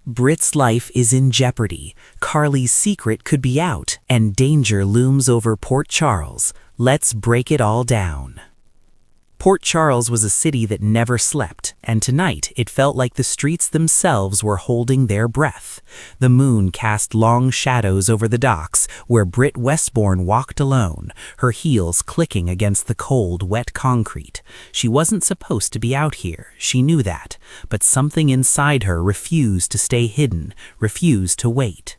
Britt's life is in jeopardy, Carly's secret could be out, and danger looms over Port Charles. Let's break it all down. Port Charles was a city that never slept, and tonight it felt like the streets themselves were holding their breath. The moon cast long shadows over the docks, where Britt Westbourne walked alone, her heels clicking against the cold, wet concrete. She wasn't supposed to be out here, she knew that, but something inside her refused to stay hidden, refused to wait.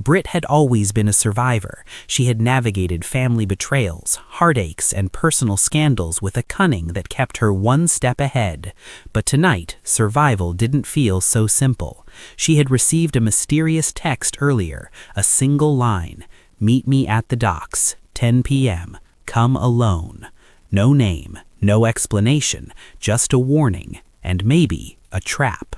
Britt had always been a survivor. She had navigated family betrayals, heartaches, and personal scandals with a cunning that kept her one step ahead. But tonight, survival didn't feel so simple. She had received a mysterious text earlier, a single line: "Meet me at the docks, 10 p.m. Come alone." No name, no explanation, just a warning, and maybe a trap.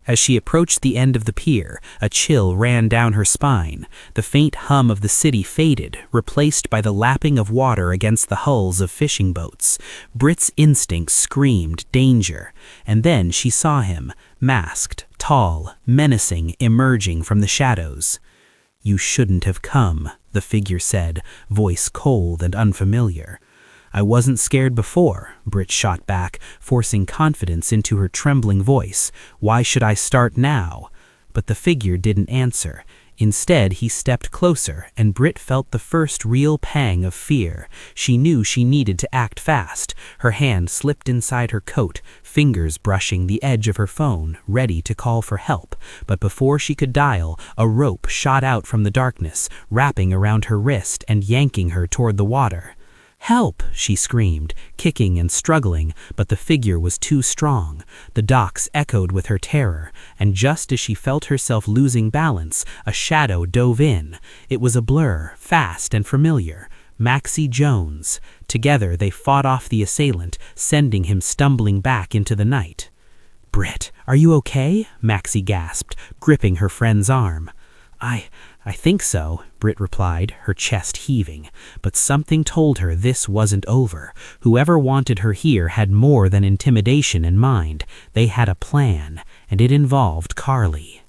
As she approached the end of the pier, a chill ran down her spine. The faint hum of the city faded, replaced by the lapping of water against the hulls of fishing boats. Britt's instinct screamed danger, and then she saw him, masked, tall, menacing, emerging from the shadows. "You shouldn't have come," the figure said, voice cold and unfamiliar. "I wasn't scared before," Britt shot back, forcing confidence into her trembling voice. "Why should I start now?" But the figure didn't answer. Instead, he stepped closer, and Britt felt the first real pang of fear. She knew she needed to act fast. Her hand slipped inside her coat, fingers brushing the edge of her phone, ready to call for help. But before she could dial, a rope shot out from the darkness, wrapping around her wrist and yanking her toward the water. "Help!" she screamed, kicking and struggling, but the figure was too strong. The docks echoed with her terror, and just as she felt herself losing balance, a shadow dove in. It was a blur, fast and familiar. Maxie Jones. Together they fought off the assailant, sending him stumbling back into the night. "Britt, are you okay?" Maxie gasped, gripping her friend's arm. I think so," Britt replied, her chest heaving. But something told her this wasn't over. Whoever wanted her here had more than intimidation in mind. They had a plan, and it involved Carly.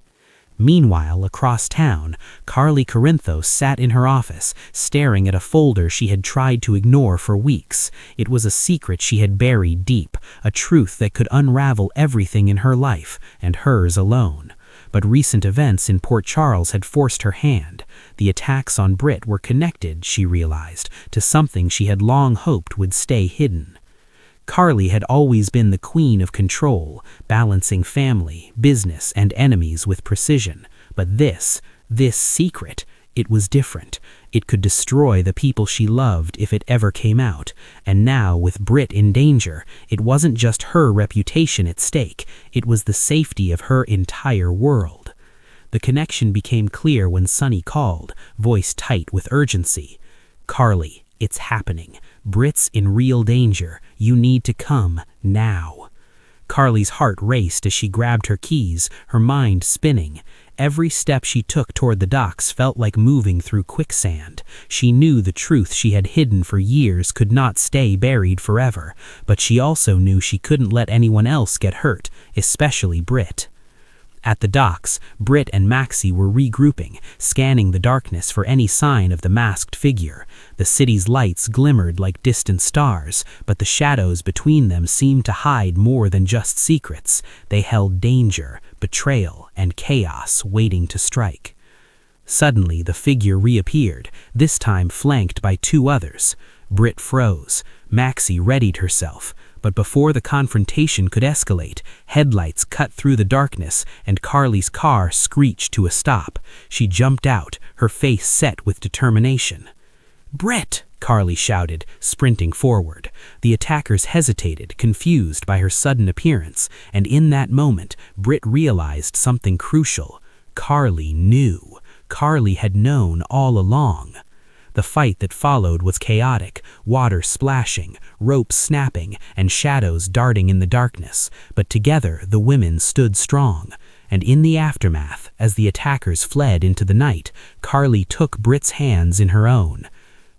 Meanwhile, across town, Carly Corinthos sat in her office, staring at a folder she had tried to ignore for weeks. It was a secret she had buried deep, a truth that could unravel everything in her life, and hers alone. But recent events in Port Charles had forced her hand. The attacks on Britt were connected, she realized, to something she had long hoped would stay hidden. Carly had always been the queen of control, balancing family, business, and enemies with precision. But this secret, it was different. It could destroy the people she loved if it ever came out. And now, with Britt in danger, it wasn't just her reputation at stake. It was the safety of her entire world. The connection became clear when Sunny called, voice tight with urgency. "Carly, it's happening. Britt's in real danger. You need to come now." Carly's heart raced as she grabbed her keys, her mind spinning. Every step she took toward the docks felt like moving through quicksand. She knew the truth she had hidden for years could not stay buried forever, but she also knew she couldn't let anyone else get hurt, especially Britt. At the docks, Britt and Maxie were regrouping, scanning the darkness for any sign of the masked figure. The city's lights glimmered like distant stars, but the shadows between them seemed to hide more than just secrets. They held danger, betrayal, and chaos waiting to strike. Suddenly, the figure reappeared, this time flanked by two others. Britt froze. Maxie readied herself. But before the confrontation could escalate, headlights cut through the darkness and Carly's car screeched to a stop. She jumped out, her face set with determination. "Britt!" Carly shouted, sprinting forward. The attackers hesitated, confused by her sudden appearance, and in that moment, Britt realized something crucial. Carly knew. Carly had known all along. The fight that followed was chaotic, water splashing, ropes snapping, and shadows darting in the darkness. But together, the women stood strong. And in the aftermath, as the attackers fled into the night, Carly took Britt's hands in her own.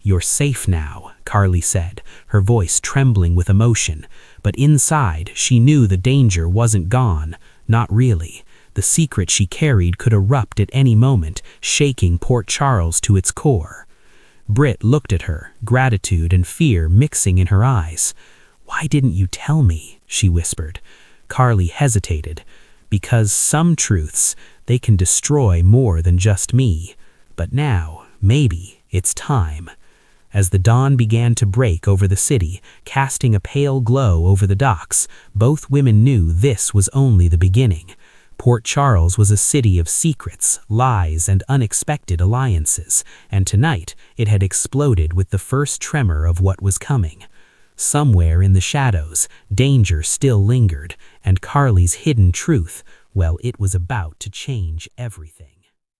"You're safe now," Carly said, her voice trembling with emotion. But inside, she knew the danger wasn't gone. Not really. The secret she carried could erupt at any moment, shaking Port Charles to its core. Britt looked at her, gratitude and fear mixing in her eyes. "Why didn't you tell me?" she whispered. Carly hesitated. "Because some truths, they can destroy more than just me. But now, maybe, it's time." As the dawn began to break over the city, casting a pale glow over the docks, both women knew this was only the beginning. Port Charles was a city of secrets, lies, and unexpected alliances, and tonight it had exploded with the first tremor of what was coming. Somewhere in the shadows, danger still lingered, and Carly's hidden truth, well, it was about to change everything.